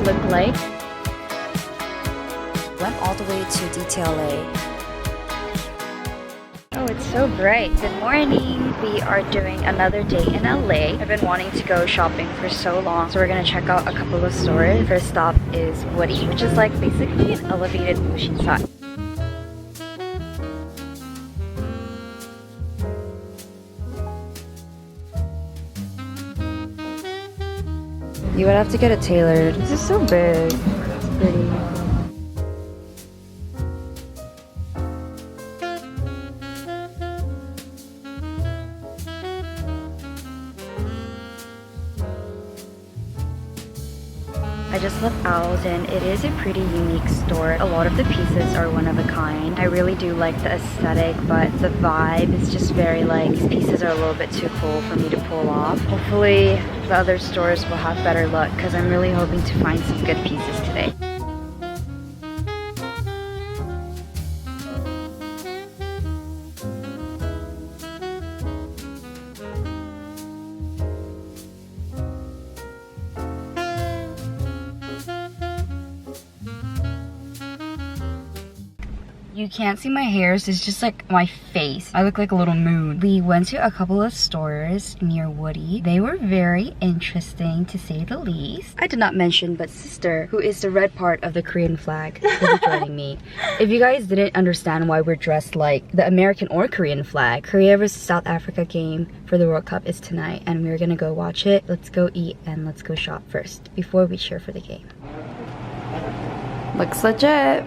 look like. Went all the way to dtla. Oh, it's so bright. Good morning. We are doing another day in LA. I've been wanting to go shopping for so long, so we're gonna check out a couple of stores. First stop is Woody, which is like basically an elevated Oceanside. You would have to get it tailored. This is so big. It's pretty. I just left Alden. It is a pretty unique store. A lot of the pieces are one of a kind. I really do like the aesthetic, but the vibe is just very like, these pieces are a little bit too cool for me to pull off. Hopefully the other stores will have better luck because I'm really hoping to find some good pieces today. You can't see my hair, so it's just like my face. I look like a little moon. We went to a couple of stores near Woody. They were very interesting to say the least. I did not mention, but sister, who is the red part of the Korean flag, will be joining me. If you guys didn't understand why we're dressed like the American or Korean flag, Korea versus South Africa game for the World Cup is tonight, and we're gonna go watch it. Let's go eat and let's go shop first before we cheer for the game. Looks legit.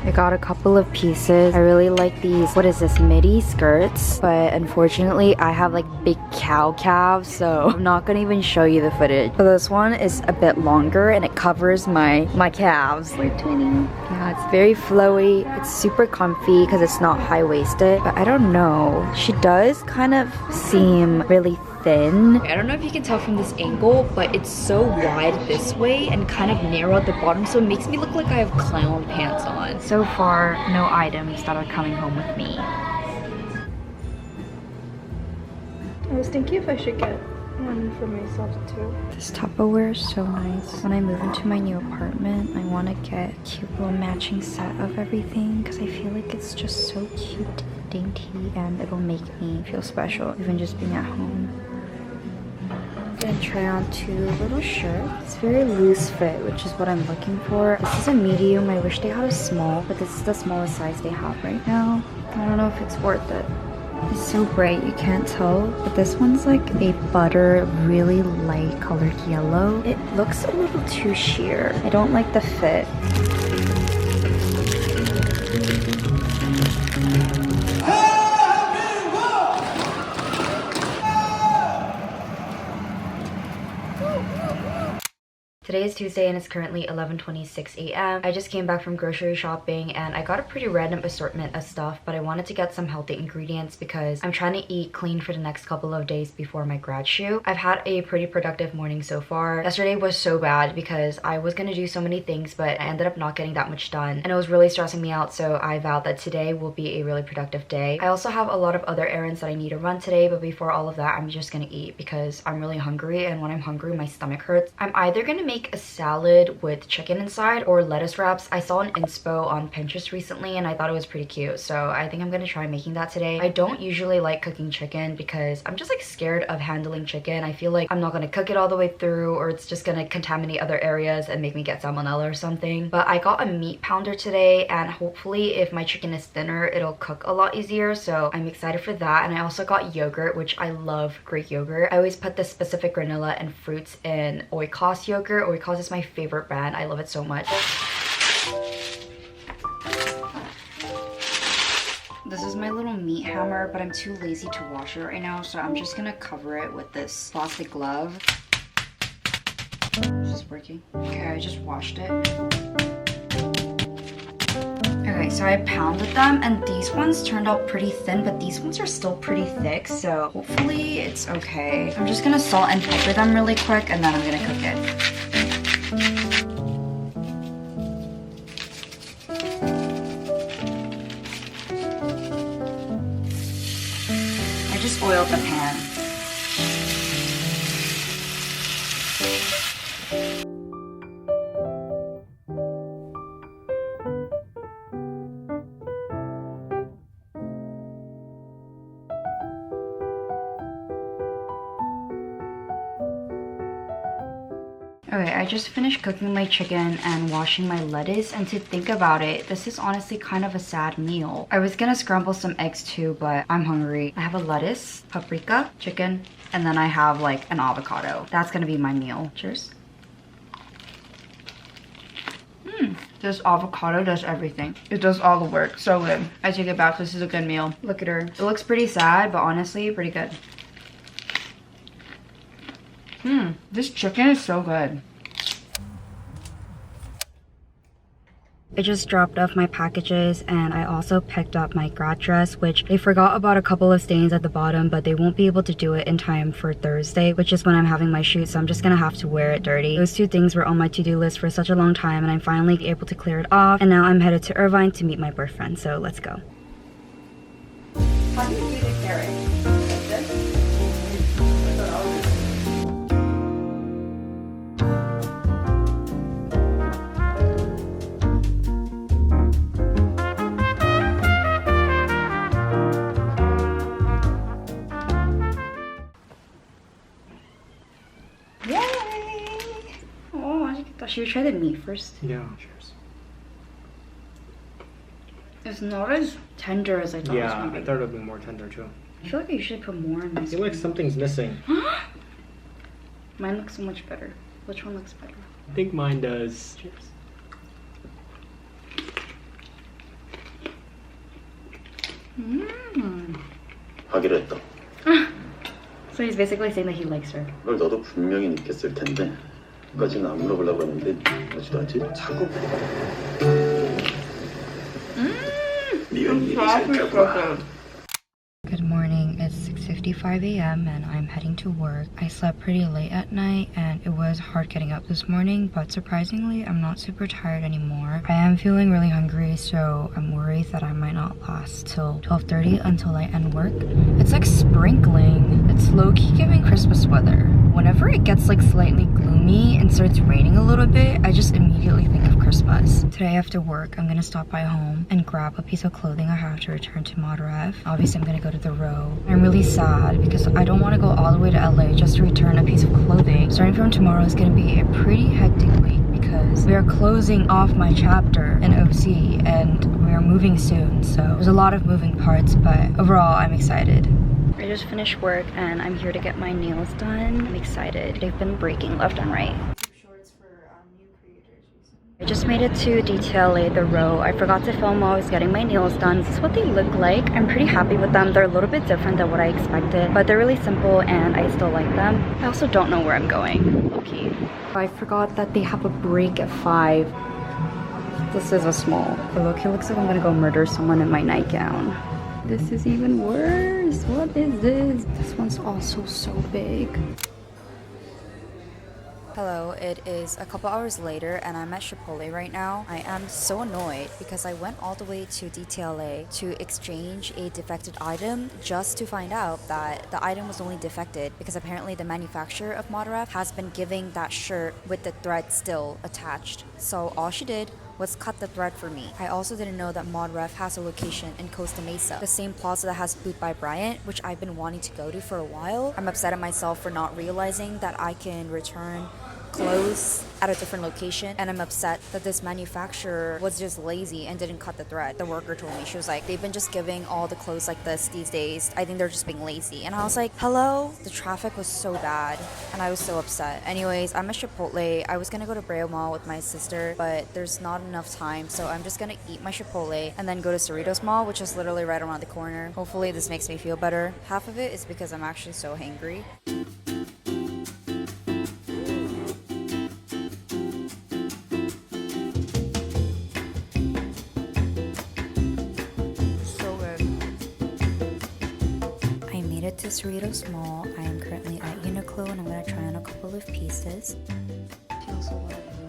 I got a couple of pieces. I really like these, what is this, midi skirts, but unfortunately I have like big cow calves, so I'm not gonna even show you the footage. But this one is a bit longer and it covers my calves. We're twinning. Yeah, it's very flowy. It's super comfy because it's not high-waisted, but I don't know. She does kind of seem really thin. I don't know if you can tell from this angle, but it's so wide this way and kind of narrow at the bottom, so it makes me look like I have clown pants on. So far, no items that are coming home with me. I was thinking if I should get one for myself too. This Tupperware is so nice. When I move into my new apartment, I want to get a cute little matching set of everything because I feel like it's just so cute, dainty, and it'll make me feel special, even just being at home. I'm gonna try on two little shirts. It's very loose fit, which is what I'm looking for. This is a medium. I wish they had a small, but this is the smallest size they have right now. I don't know if it's worth it. It's so bright you can't tell, but this one's like a butter, really light colored yellow. It looks a little too sheer. I don't like the fit. Today is Tuesday and it's currently 11:26 a.m. I just came back from grocery shopping and I got a pretty random assortment of stuff, but I wanted to get some healthy ingredients because I'm trying to eat clean for the next couple of days before my grad shoot. I've had a pretty productive morning so far. Yesterday was so bad because I was gonna do so many things, but I ended up not getting that much done and it was really stressing me out, so I vowed that today will be a really productive day. I also have a lot of other errands that I need to run today, but before all of that, I'm just gonna eat because I'm really hungry, and when I'm hungry, my stomach hurts. I'm either gonna make a salad with chicken inside or lettuce wraps. I saw an inspo on Pinterest recently and I thought it was pretty cute, so I think I'm gonna try making that today. I don't usually like cooking chicken because I'm just like scared of handling chicken. I feel like I'm not gonna cook it all the way through, or it's just gonna contaminate other areas and make me get salmonella or something. But I got a meat pounder today, and hopefully if my chicken is thinner, it'll cook a lot easier, so I'm excited for that. And I also got yogurt, which I love Greek yogurt. I always put this specific granola and fruits in Oikos yogurt. Oikos is my favorite brand. I love it so much. This is my little meat hammer, but I'm too lazy to wash it right now, so I'm just gonna cover it with this plastic glove. Is this working? Okay, I just washed it. Okay, so I pounded them, and these ones turned out pretty thin, but these ones are still pretty thick, so hopefully it's okay. I'm just gonna salt and pepper them really quick, and then I'm gonna cook it. I just oiled the pan. Okay, I just finished cooking my chicken and washing my lettuce, and to think about it, this is honestly kind of a sad meal. I was gonna scramble some eggs too, but I'm hungry. I have a lettuce, paprika, chicken, and then I have like an avocado. That's gonna be my meal. Cheers. This avocado does everything. It does all the work. So good. I take it back. This is a good meal. Look at her. It looks pretty sad, but honestly, pretty good. This chicken is so good. I just dropped off my packages, and I also picked up my grad dress, which they forgot about a couple of stains at the bottom, but they won't be able to do it in time for Thursday, which is when I'm having my shoot, so I'm just gonna have to wear it dirty. Those two things were on my to-do list for such a long time, and I'm finally able to clear it off, and now I'm headed to Irvine to meet my boyfriend, so let's go. How do you do the carrot? Like this? Should we try the meat first? Yeah, cheers. It's not as tender as I thought it was Yeah, gonna be. I thought it would be more tender too. I feel like I usually put more in I this. feel like something's missing. Mine looks so much better. Which one looks better? I think mine does. Cheers. 하기로 했다. So he's basically saying that he likes her. 그걸 너도 분명히 느꼈을 텐데 그까지는 안 물어보려고 했는데 뭐지도 않지? 자꾸 네가 일이 생겼구나. Good morning, it's 6:55 a.m. and I'm heading to work. I slept pretty late at night and it was hard getting up this morning, but surprisingly, I'm not super tired anymore. I am feeling really hungry, so I'm worried that I might not last till 12:30 until I end work. It's like sprinkling. It's low-key giving Christmas weather. Whenever it gets like slightly gloomy and starts raining a little bit, I just immediately think of Christmas. Today after work, I'm gonna stop by home and grab a piece of clothing I have to return to Modrev. Obviously, I'm gonna go to the row. I'm really sad because I don't want to go all the way to LA just to return a piece of clothing. Starting from tomorrow is gonna be a pretty hectic week because we are closing off my chapter in OC and we are moving soon. So there's a lot of moving parts, but overall, I'm excited. I just finished work and I'm here to get my nails done. I'm excited. They've been breaking left and right. I just made it to dtla, the row. I forgot to film while I was getting my nails done. This is what they look like. I'm pretty happy with them. They're a little bit different than what I expected, but they're really simple and I still like them. I also don't know where I'm going. Okay. I forgot that they have a break at 5. This is a small. But look, it looks like I'm gonna go murder someone in my nightgown. This is even worse. What is this? This one's also so big. Hello, it is a couple hours later and I'm at Chipotle right now. I am so annoyed because I went all the way to dtla to exchange a defected item just to find out that the item was only defected because apparently the manufacturer of Modrev has been giving that shirt with the thread still attached. So all she did was cut the thread for me. I also didn't know that Modrev has a location in Costa Mesa, the same plaza that has Boot by Bryant, which I've been wanting to go to for a while. I'm upset at myself for not realizing that I can return clothes at a different location, and I'm upset that this manufacturer was just lazy and didn't cut the thread. The worker told me, she was like, they've been just giving all the clothes like this these days. I think they're just being lazy. And I was like, hello? The traffic was so bad and I was so upset. Anyways, I'm at Chipotle. I was gonna go to Brea Mall with my sister, but there's not enough time, so I'm just gonna eat my Chipotle and then go to Cerritos Mall, which is literally right around the corner. Hopefully this makes me feel better. Half of it is because I'm actually so hangry. To Cerritos Mall. I am currently at Uniqlo and I'm gonna try on a couple of pieces. Feels so well.